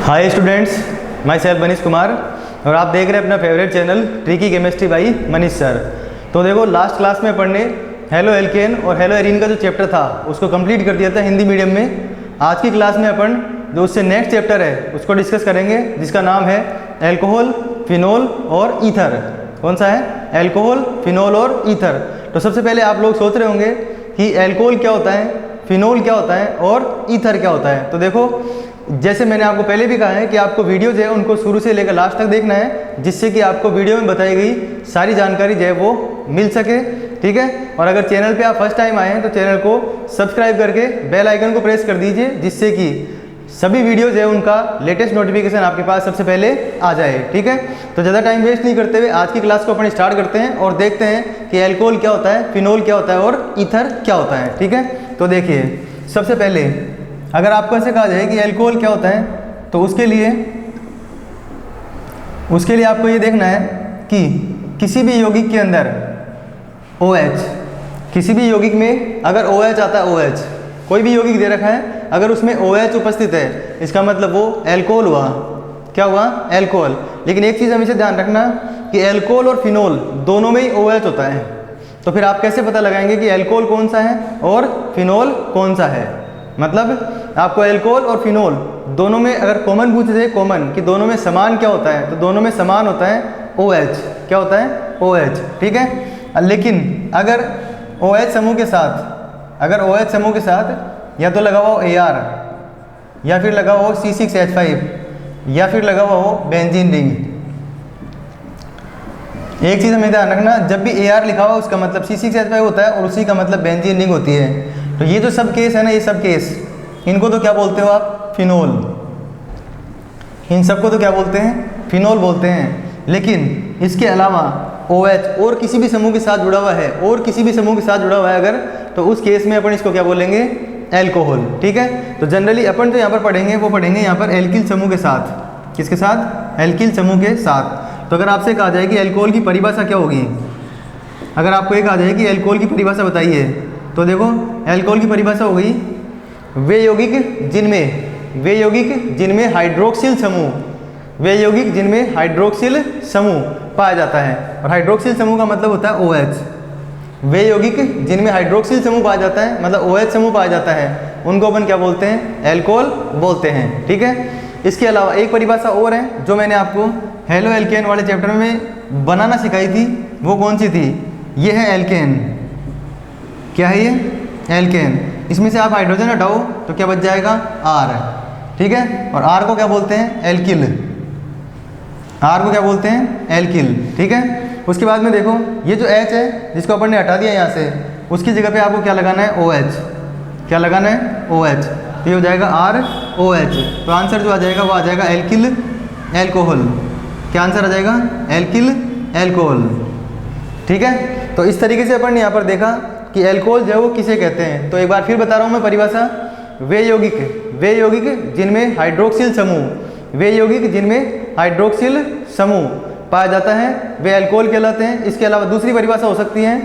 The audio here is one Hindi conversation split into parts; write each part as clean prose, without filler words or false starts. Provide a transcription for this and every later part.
Hi students, my self Manish Kumar और आप देख रहे हैं अपना favourite channel tricky chemistry by Manish sir. तो देखो, लास्ट क्लास में पढ़ने हेलो एल्केन और हेलो एरीन का जो चैप्टर था उसको कंप्लीट कर दिया था हिंदी मीडियम में। आज की क्लास में अपन जो उससे नेक्स्ट चैप्टर है उसको डिस्कस करेंगे, जिसका नाम है एल्कोहल, फिनोल और ईथर। कौन सा है? एल्कोहल, फिनोल और ईथर। तो सबसे पहले आप लोग सोच रहे होंगे कि एल्कोहल क्या होता है, फिनोल क्या होता है और ईथर क्या होता है। तो देखो, जैसे मैंने आपको पहले भी कहा है कि आपको वीडियो जो है उनको शुरू से लेकर लास्ट तक देखना है, जिससे कि आपको वीडियो में बताई गई सारी जानकारी जो है वो मिल सके। ठीक है। और अगर चैनल पे आप फर्स्ट टाइम आए हैं तो चैनल को सब्सक्राइब करके बेल आइकन को प्रेस कर दीजिए, जिससे कि सभी वीडियो जो है उनका लेटेस्ट नोटिफिकेशन आपके पास सबसे पहले आ जाए। ठीक है। तो ज़्यादा टाइम वेस्ट नहीं करते हुए आज की क्लास को अपन स्टार्ट करते हैं और देखते हैं कि एल्कोहल क्या होता है, फिनोल क्या होता है और ईथर क्या होता है। ठीक है। तो देखिए, सबसे पहले अगर आपको ऐसे कहा जाए कि एल्कोहल क्या होता है तो उसके लिए आपको ये देखना है कि किसी भी यौगिक के अंदर OH, किसी भी यौगिक में अगर OH आता है, OH कोई भी यौगिक दे रखा है, अगर उसमें OH उपस्थित है इसका मतलब वो एल्कोहल हुआ। क्या हुआ? एल्कोहल। लेकिन एक चीज़ हमेशा ध्यान रखना कि एल्कोहल और फिनोल दोनों में ही OH होता है। तो फिर आप कैसे पता लगाएंगे कि एल्कोहल कौन सा है और फिनोल कौन सा है? मतलब आपको एल्कोहल और फिनोल दोनों में अगर कॉमन पूछे जाए, कॉमन कि दोनों में समान क्या होता है, तो दोनों में समान होता है OH। क्या होता है? OH। ठीक है। लेकिन अगर OH समूह के साथ या तो लगा हुआ हो AR या फिर लगा हुआ हो C6H5 या फिर लगा हुआ हो बेंजीन रिंग। एक चीज़ हमें ध्यान रखना, जब भी AR लिखा हुआ उसका मतलब C6H5 होता है और उसी का मतलब बेंजीन रिंग होती है। तो ये जो सब केस है ना, ये सब केस, इनको तो क्या बोलते हो आप? फिनोल। इन सबको तो क्या बोलते हैं? फिनोल बोलते हैं। लेकिन इसके अलावा OH और किसी भी समूह के साथ जुड़ा हुआ है, अगर, तो उस केस में अपन इसको क्या बोलेंगे? एल्कोहल। ठीक है। तो जनरली अपन जो यहाँ पर पढ़ेंगे वो पढ़ेंगे यहाँ पर एल्किल समूह के साथ। किसके साथ? एल्किल समूह के साथ। तो अगर आपसे कहा जाए कि एल्कोहल की परिभाषा क्या होगी, अगर आपको ये कहा जाए कि एल्कोहल की परिभाषा बताइए, तो देखो, एल्कोहल की परिभाषा हो गई वे यौगिक जिनमें हाइड्रोक्सिल समूह पाया जाता है। और हाइड्रोक्सिल समूह का मतलब होता है OH। वे यौगिक जिनमें हाइड्रोक्सिल समूह पाया जाता है, मतलब OH समूह पाया जाता है, उनको अपन क्या बोलते हैं? एल्कोहल बोलते हैं। ठीक है। इसके अलावा एक परिभाषा और है जो मैंने आपको हेलो एल्केन वाले चैप्टर में बनाना सिखाई थी। वो कौन सी थी? ये है एल्केन। क्या है ये? एल्केन। इसमें से आप हाइड्रोजन हटाओ तो क्या बच जाएगा? R। ठीक है। और R को क्या बोलते हैं? एल्किल। ठीक है। उसके बाद में देखो, ये जो H है जिसको अपन ने हटा दिया यहाँ से, उसकी जगह पे आपको क्या लगाना है? OH। क्या लगाना है? OH। तो ये हो जाएगा ROH। तो आंसर जो आ जाएगा वो आ जाएगा एल्किल एल्कोहल। क्या आंसर आ जाएगा? Alkyl alcohol. ठीक है। तो इस तरीके से अपन ने यहाँ पर देखा कि एल्कोहल जो है वो किसे कहते हैं। तो एक बार फिर बता रहा हूँ मैं परिभाषा। वे यौगिक जिनमें हाइड्रोक्सिल समूह पाया जाता है वे एल्कोहल कहलाते हैं। इसके अलावा दूसरी परिभाषा हो सकती है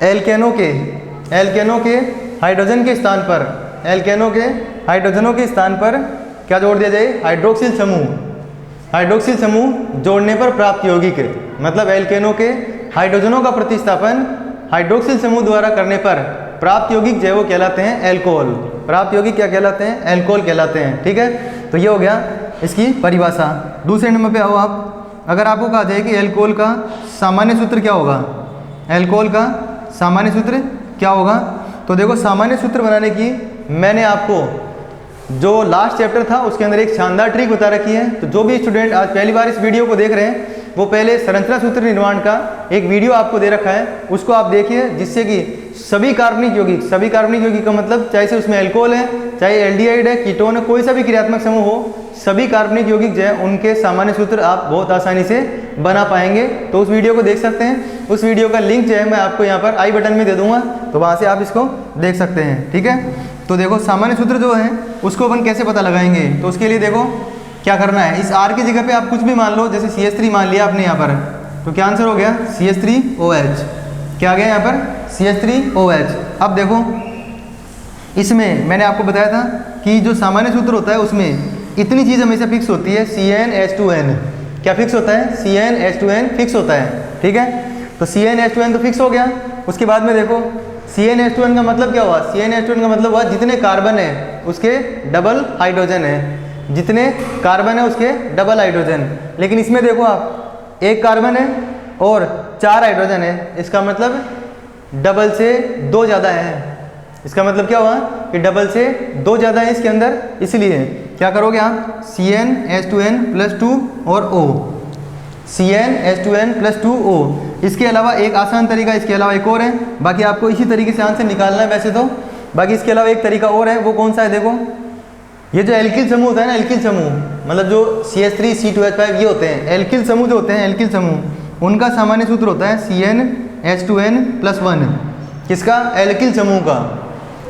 एल्केनों के हाइड्रोजन के स्थान पर क्या जोड़ दिया जाए? हाइड्रोक्सिल समूह जोड़ने पर प्राप्त यौगिक। मतलब एल्केनों के हाइड्रोजनों का प्रतिस्थापन हाइड्रोक्सिल समूह द्वारा करने पर प्राप्त यौगिक जो है वो कहलाते हैं एल्कोहल। प्राप्त यौगिक क्या कहलाते हैं? एल्कोहल कहलाते हैं। ठीक है। तो ये हो गया इसकी परिभाषा। दूसरे नंबर पे आओ आप। अगर आपको कहा जाए कि एल्कोहल का सामान्य सूत्र क्या होगा, तो देखो, सामान्य सूत्र बनाने की मैंने आपको जो लास्ट चैप्टर था उसके अंदर एक शानदार ट्रिक बता रखी है। तो जो भी स्टूडेंट आज पहली बार इस वीडियो को देख रहे हैं, वो पहले संरचना सूत्र निर्माण का एक वीडियो आपको दे रखा है, उसको आप देखिए, जिससे कि सभी कार्बनिक यौगिक का मतलब चाहे से उसमें एल्कोहल है, चाहे एल्डिहाइड है, कीटोन है, कोई सा भी क्रियात्मक समूह हो, सभी कार्बनिक यौगिक जो है उनके सामान्य सूत्र आप बहुत आसानी से बना पाएंगे। तो उस वीडियो को देख सकते हैं। उस वीडियो का लिंक जो है मैं आपको यहाँ पर आई बटन में दे दूंगा, तो वहाँ से आप इसको देख सकते हैं। ठीक है। तो देखो, सामान्य सूत्र जो है उसको अपन कैसे पता लगाएंगे, तो उसके लिए देखो क्या करना है। इस R की जगह पे आप कुछ भी मान लो, जैसे CH3 मान लिया आपने यहाँ पर, तो क्या आंसर हो गया? CH3OH। क्या आ गया यहाँ पर? CH3OH। अब देखो, इसमें मैंने आपको बताया था कि जो सामान्य सूत्र होता है उसमें इतनी चीज़ हमेशा फिक्स होती है, CnH2n। क्या फिक्स होता है? CnH2n फिक्स होता है, ठीक है। तो CnH2n तो फिक्स हो गया। उसके बाद में देखो CnH2n का मतलब क्या हुआ? CnH2n का मतलब हुआ जितने कार्बन है उसके डबल हाइड्रोजन है, जितने कार्बन है उसके डबल हाइड्रोजन। लेकिन इसमें देखो आप, एक कार्बन है और 4 हाइड्रोजन है, इसका मतलब डबल से 2 ज़्यादा है। इसका मतलब क्या हुआ कि डबल से 2 ज़्यादा है इसके अंदर। इसलिए क्या करोगे आप? CnH2n + 2 और O, CnH2n + 2O। इसके अलावा एक आसान तरीका, इसके अलावा एक और है, बाकी आपको इसी तरीके से आंसर निकालना है वैसे तो। बाकी इसके अलावा एक तरीका और है, वो कौन सा है? देखो ये जो एल्किल समूह होता है ना, एल्किल समूह मतलब जो CH3 C2H5 ये होते हैं एल्किल समूह, जो होते हैं एल्किल समूह, उनका सामान्य सूत्र होता है CnH2n + 1। किसका? एल्किल समूह का।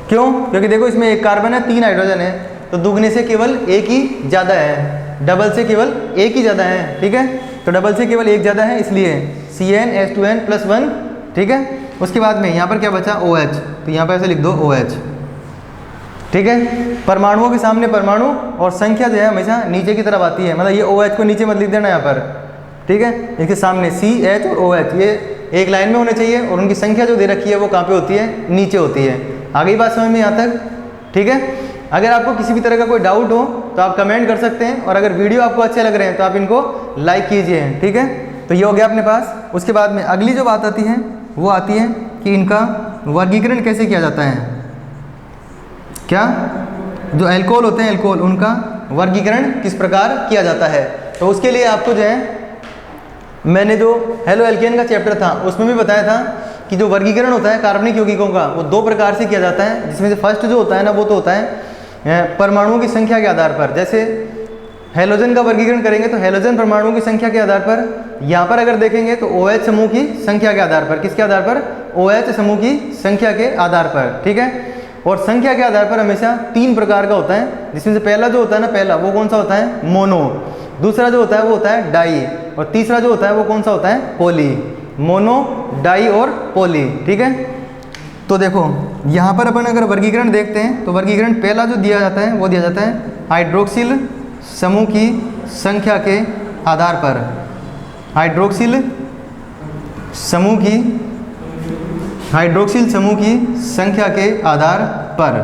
क्यों? क्योंकि देखो इसमें एक कार्बन है, 3 हाइड्रोजन है, तो दुगने से केवल एक ही ज़्यादा है, डबल से केवल एक ही ज़्यादा है, ठीक है। तो डबल से केवल एक ज़्यादा है, इसलिए CnH2n + 1, ठीक है। उसके बाद में यहाँ पर क्या बचा? OH, तो यहाँ पर ऐसे लिख दो OH, ठीक है। परमाणुओं के सामने परमाणु और संख्या जो है हमेशा नीचे की तरफ आती है, मतलब ये OH को नीचे मत लिख देना यहाँ पर, ठीक है। इसके सामने CH और OH ये एक लाइन में होने चाहिए, और उनकी संख्या जो दे रखी है वो कहाँ पे होती है? नीचे होती है। आ गई बात समझ में यहाँ तक, ठीक है। अगर आपको किसी भी तरह का कोई डाउट हो तो आप कमेंट कर सकते हैं, और अगर वीडियो आपको अच्छे लग रहे हैं तो आप इनको लाइक कीजिए, ठीक है। तो ये हो गया अपने पास। उसके बाद में अगली जो बात आती है वो आती है कि इनका वर्गीकरण कैसे किया जाता है। क्या? जो अल्कोहल होते हैं, अल्कोहल, उनका वर्गीकरण किस प्रकार किया जाता है। तो उसके लिए आपको जो है, मैंने जो हेलो एल्केन का चैप्टर था उसमें भी बताया था कि जो वर्गीकरण होता है कार्बनिक यौगिकों का वो 2 प्रकार से किया जाता है, जिसमें से फर्स्ट जो होता है ना वो तो होता है परमाणुओं की संख्या के आधार पर। जैसे हेलोजन का वर्गीकरण करेंगे तो हेलोजन परमाणुओं की संख्या के आधार पर। यहाँ पर अगर देखेंगे तो OH समूह की संख्या के आधार पर। किसके आधार पर? OH समूह की संख्या के आधार पर, ठीक है। और संख्या के आधार पर हमेशा 3 प्रकार का होता है, जिसमें से पहला जो होता है ना, पहला वो कौन सा होता है? मोनो। दूसरा जो होता है वो होता है डाई, और तीसरा जो होता है वो कौन सा होता है? पॉली। मोनो, डाई और पॉली, ठीक है। तो देखो यहाँ पर अपन अगर वर्गीकरण देखते हैं तो वर्गीकरण पहला जो दिया जाता है वो दिया जाता है हाइड्रोक्सिल समूह की संख्या के आधार पर। हाइड्रोक्सिल समूह की संख्या के आधार पर।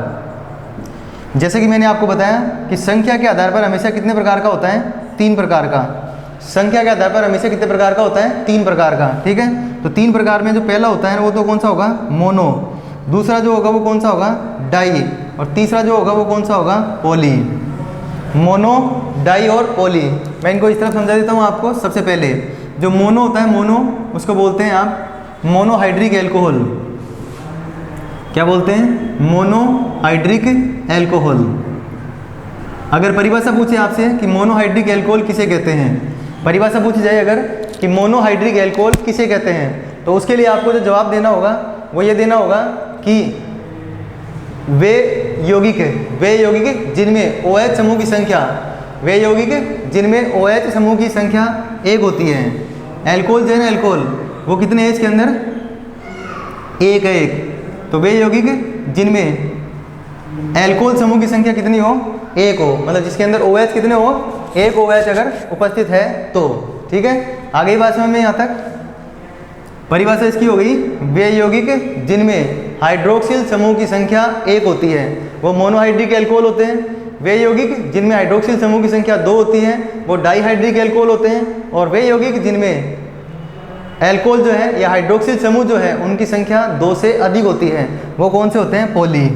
जैसे कि मैंने आपको बताया कि संख्या के आधार पर हमेशा कितने प्रकार का होता है? 3 प्रकार का। संख्या के आधार पर हमेशा कितने प्रकार का होता है? 3 प्रकार का, ठीक है। तो 3 प्रकार में जो पहला होता है वो तो कौन सा होगा? मोनो। दूसरा जो होगा वो कौन सा होगा? डाई। और तीसरा जो होगा वो कौन सा होगा? पॉली। मोनो, डाई और पॉली। मैं इनको इस तरह समझा देता हूँ आपको। सबसे पहले जो मोनो होता है, मोनो उसको बोलते हैं आप मोनोहाइड्रिक एल्कोहल। क्या बोलते हैं? Monohydric alcohol. अगर परिभाषा पूछे आपसे कि मोनोहाइड्रिक एल्कोहल किसे कहते हैं, परिभाषा पूछी जाए अगर कि मोनोहाइड्रिक एल्कोहल किसे कहते हैं, तो उसके लिए आपको जो जवाब देना होगा वो ये देना होगा कि वे यौगिक जिनमें OH समूह की संख्या, वे यौगिक जिनमें OH समूह की संख्या 1 होती है। एल्कोहल जो है ना, एल्कोहल वो कितने है इसके अंदर? 1 है, 1। तो वे यौगिक जिनमें एल्कोहल समूह की संख्या कितनी हो? 1 हो, मतलब जिसके अंदर OH कितने हो? 1 OH अगर उपस्थित है तो, ठीक है। आगे बात समझ में यहाँ तक। परिभाषा इसकी हो गई, वे यौगिक जिनमें हाइड्रोक्सिल समूह की संख्या 1 होती है वो मोनोहाइड्रिक एल्कोहल होते हैं। वे यौगिक जिनमें हाइड्रोक्सिल समूह की संख्या 2 होती है वो डाईहाइड्रिक एल्कोहल होते हैं। और वे यौगिक जिनमें एल्कोहल जो है या हाइड्रोक्सिल समूह जो है उनकी संख्या 2 से अधिक होती है वो कौन से होते हैं? पॉली,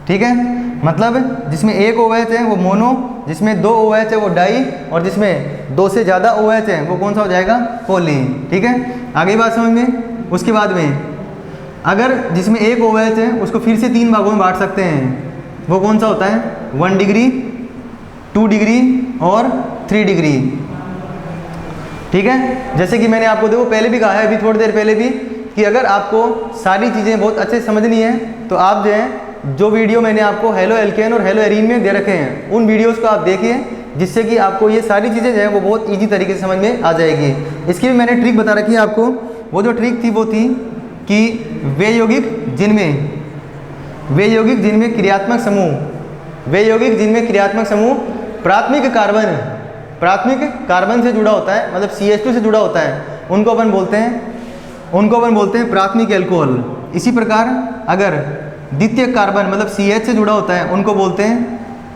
ठीक है। मतलब जिसमें 1 OH है वो मोनो, जिसमें 2 OH है वो डाई, और जिसमें 2 से ज़्यादा OH है वो कौन सा हो जाएगा? पॉली, ठीक है। आगे बात समझ में। उसके बाद में अगर जिसमें 1 OH है उसको फिर से 3 भागों में बांट सकते हैं, वो कौन सा होता है? 1 डिग्री, 2 डिग्री और 3 डिग्री, ठीक है। जैसे कि मैंने आपको देखो पहले भी कहा है, अभी थोड़ी देर पहले भी, कि अगर आपको सारी चीज़ें बहुत अच्छे से समझनी है तो आप जो है जो वीडियो मैंने आपको हेलो एल्केन और हेलो एरीन में दे रखे हैं उन वीडियोस को आप देखिए, जिससे कि आपको ये सारी चीज़ें जो है वो बहुत इजी तरीके से समझ में आ जाएगी। इसकी भी मैंने ट्रिक बता रखी है आपको। वो जो ट्रिक थी वो थी कि वे यौगिक जिनमें क्रियात्मक समूह प्राथमिक कार्बन से जुड़ा होता है, मतलब CH2 से जुड़ा होता है, उनको अपन बोलते हैं प्राथमिक एल्कोहल। इसी प्रकार अगर द्वितीयक कार्बन मतलब CH से जुड़ा होता है, उनको बोलते हैं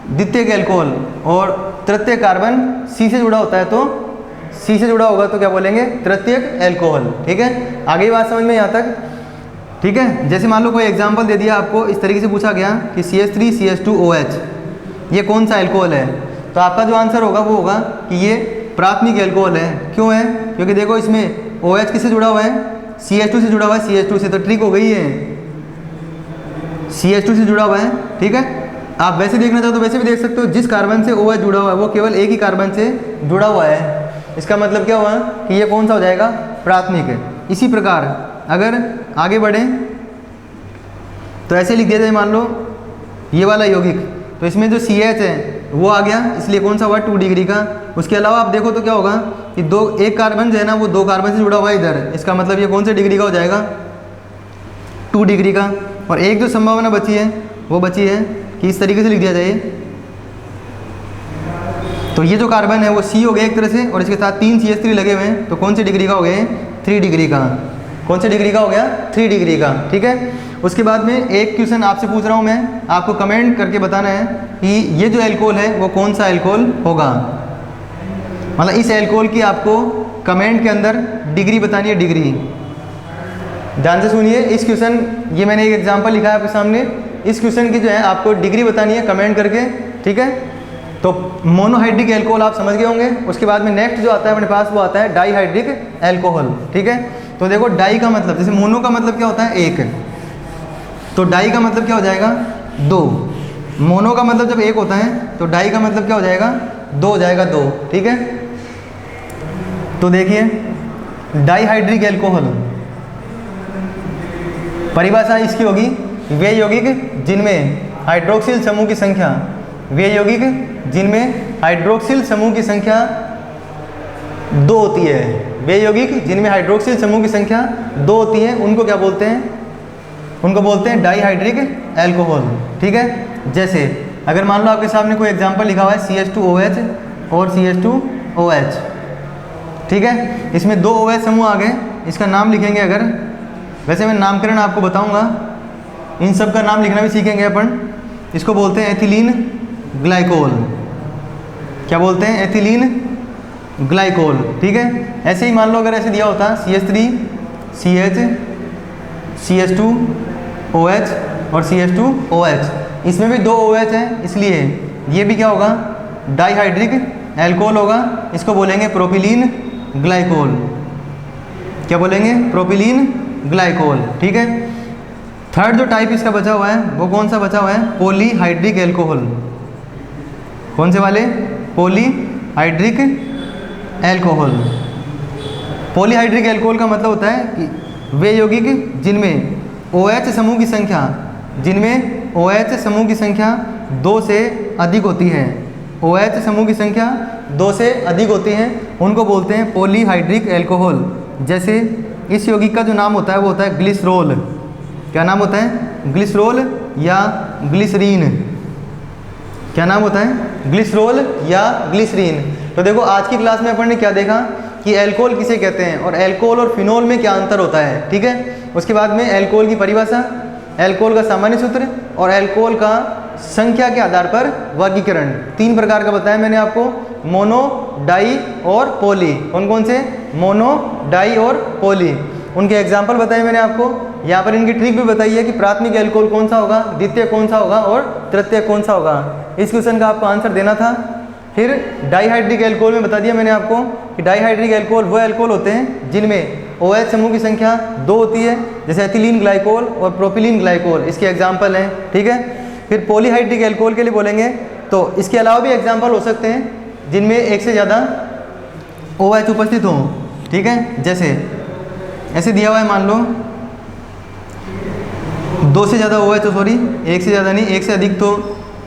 द्वितीयक एल्कोहल, और तृतीयक कार्बन C से जुड़ा होता है, तो C से जुड़ा होगा तो क्या बोलेंगे, तृतीयक एल्कोहल। ठीक है, आगे बात समझ में यहाँ तक। ठीक है, जैसे मान लो कोई एग्जांपल दे दिया आपको, इस तरीके से पूछा गया कि CH3CH2OH ये कौन सा एल्कोहल है, तो आपका जो आंसर होगा वो होगा कि ये प्राथमिक एल्कोहल है। क्यों है, क्योंकि देखो इसमें OH किससे जुड़ा हुआ है, CH2 से जुड़ा हुआ है, CH2 से, तो ट्रिक हो गई है, CH2 से जुड़ा हुआ है। ठीक है, आप वैसे देखना चाहो तो वैसे भी देख सकते हो, जिस कार्बन से OH जुड़ा हुआ है वो केवल एक ही कार्बन से जुड़ा हुआ है, इसका मतलब क्या हुआ कि ये कौन सा हो जाएगा, प्राथमिक है। इसी प्रकार अगर आगे बढ़ें तो ऐसे लिख दिया जाए, मान लो ये वाला यौगिक, तो इसमें जो CH है वो आ गया, इसलिए कौन सा हुआ, 2 डिग्री का। उसके अलावा आप देखो तो क्या होगा कि एक कार्बन जो है ना वो 2 कार्बन से जुड़ा हुआ है इधर, इसका मतलब ये कौन से डिग्री का हो जाएगा, 2 डिग्री का। और एक जो संभावना बची है वो बची है कि इस तरीके से लिख दिया जाए, तो ये जो कार्बन है वो C हो गया एक तरह से, और इसके साथ 3 CH3 लगे हुए हैं, तो कौन से डिग्री का हो गए, 3 डिग्री का। कौन से डिग्री का हो गया, 3 डिग्री का। ठीक है, उसके बाद में एक क्वेश्चन आपसे पूछ रहा हूँ मैं, आपको कमेंट करके बताना है कि ये जो एल्कोहल है वो कौन सा एल्कोहल होगा, मतलब इस एल्कोहल की आपको कमेंट के अंदर डिग्री बतानी है, डिग्री। ध्यान से सुनिए, इस क्वेश्चन, ये मैंने एक एग्जांपल लिखा है आपके सामने, इस क्वेश्चन की जो है आपको डिग्री बतानी है कमेंट करके। ठीक है, तो मोनोहाइड्रिक एल्कोहल आप समझ गए होंगे। उसके बाद में नेक्स्ट जो आता है अपने पास वो आता है डाईहाइड्रिक एल्कोहल। ठीक है, तो देखो डाई का मतलब, जैसे मोनो का मतलब क्या होता है, एक, तो डाई का मतलब क्या हो जाएगा, 2। मोनो का मतलब जब एक होता है तो डाई का मतलब क्या हो जाएगा, 2 हो जाएगा, 2। ठीक है, तो देखिए डाईहाइड्रिक एल्कोहल परिभाषा इसकी होगी, वे यौगिक जिनमें हाइड्रोक्सिल समूह की संख्या, वे यौगिक जिनमें हाइड्रोक्सिल समूह की संख्या 2 होती है, वे यौगिक जिनमें हाइड्रोक्सिल समूह की संख्या 2 होती है, उनको क्या बोलते हैं, उनको बोलते हैं डाईहाइड्रिक एल्कोहल। ठीक है, जैसे अगर मान लो आपके सामने कोई एग्जांपल लिखा हुआ है CH2OH और CH2OH। ठीक है, इसमें 2 OH समूह आ गए, इसका नाम लिखेंगे अगर, वैसे मैं नामकरण आपको बताऊंगा, इन सब का नाम लिखना भी सीखेंगे अपन। इसको बोलते हैं एथिलीन ग्लाइकोल। क्या बोलते हैं, एथिलीन ग्लाइकोल। ठीक है, ऐसे ही मान लो अगर ऐसे दिया होता CH3 CH CH2OH और CH2OH, इसमें भी 2 OH हैं, इसलिए ये भी क्या होगा, डाईहाइड्रिक एल्कोहल होगा। इसको बोलेंगे प्रोपिलीन ग्लाइकोल। क्या बोलेंगे, प्रोपिलीन ग्लाइकोल। ठीक है, थर्ड जो टाइप इसका बचा हुआ है वो कौन सा बचा हुआ है, पॉलीहाइड्रिक एल्कोहल। कौन से वाले, पॉलीहाइड्रिक एल्कोहल। पॉलीहाइड्रिक एल्कोहल का मतलब होता है कि वे यौगिक जिनमें OH समूह की संख्या, जिनमें OH समूह की संख्या 2 से अधिक होती है, OH समूह की संख्या 2 से अधिक होती है, उनको बोलते हैं पॉलीहाइड्रिक एल्कोहल। जैसे इस यौगिक का जो नाम होता है वो होता है ग्लिसरोल। क्या नाम होता है, ग्लिसरोल या ग्लिसरीन। क्या नाम होता है, ग्लिसरोल या ग्लिसरीन। तो देखो आज की क्लास में अपन ने क्या देखा कि एल्कोहल किसे कहते हैं और एल्कोहल और फिनोल में क्या अंतर होता है। ठीक है, उसके बाद में एल्कोहल की परिभाषा, एल्कोहल का सामान्य सूत्र और एल्कोहल का संख्या के आधार पर वर्गीकरण। 3 प्रकार का बताया मैंने आपको, मोनो, डाई और पॉली। कौन कौन से, मोनो, डाई और पॉली। उनके एग्जाम्पल बताए मैंने आपको, यहाँ पर इनकी ट्रिक भी बताई है कि प्राथमिक एल्कोहल कौन सा होगा, द्वितीय कौन सा होगा और तृतीय कौन सा होगा। इस क्वेश्चन का आपको आंसर देना था। फिर डाईहाइड्रिक एल्कोहल में बता दिया मैंने आपको कि डाईहाइड्रिक एल्कोहल वो एल्कोहल होते हैं जिनमें OH समूह की संख्या 2 होती है, जैसे एथिलीन ग्लाइकोल और प्रोपिलीन ग्लाइकोल, इसके एग्जाम्पल हैं। ठीक है, फिर पॉलीहाइड्रिक एल्कोहल के लिए बोलेंगे तो इसके अलावा भी एग्जाम्पल हो सकते हैं जिनमें एक से ज़्यादा OH उपस्थित हों। ठीक है, जैसे ऐसे दिया हुआ है, मान लो 2 से ज़्यादा OH, सॉरी 1 से ज़्यादा नहीं, 1 से अधिक तो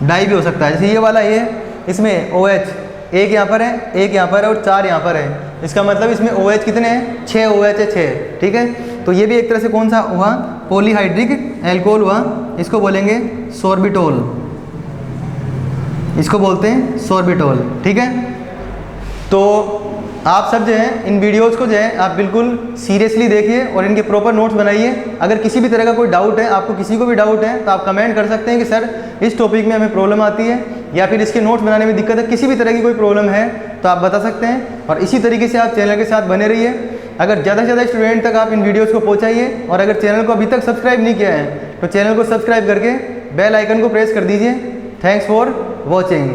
डाई भी हो सकता है। जैसे ये वाला ये, इसमें OH एक यहाँ पर है, एक यहाँ पर है और 4 यहाँ पर है, इसका मतलब इसमें OH कितने हैं, 6 OH है, 6। ठीक है, तो ये भी एक तरह से कौन सा हुआ, पॉलीहाइड्रिक एल्कोहल हुआ। इसको बोलेंगे सोर्बिटोल। इसको बोलते हैं सॉर्बिटॉल, ठीक है। तो आप सब जो है इन वीडियोज़ को जो है आप बिल्कुल सीरियसली देखिए और इनके प्रॉपर नोट्स बनाइए। अगर किसी भी तरह का कोई डाउट है, आपको किसी को भी डाउट है, तो आप कमेंट कर सकते हैं कि सर इस टॉपिक में हमें प्रॉब्लम आती है या फिर इसके नोट्स बनाने में दिक्कत है, किसी भी तरह की कोई प्रॉब्लम है तो आप बता सकते हैं। और इसी तरीके से आप चैनल के साथ बने रहिए। अगर ज़्यादा से ज़्यादा स्टूडेंट तक आप इन वीडियोज़ को पहुँचाइए और अगर चैनल को अभी तक सब्सक्राइब नहीं किया है तो चैनल को सब्सक्राइब करके बेल आइकन को प्रेस कर दीजिए। Thanks for watching.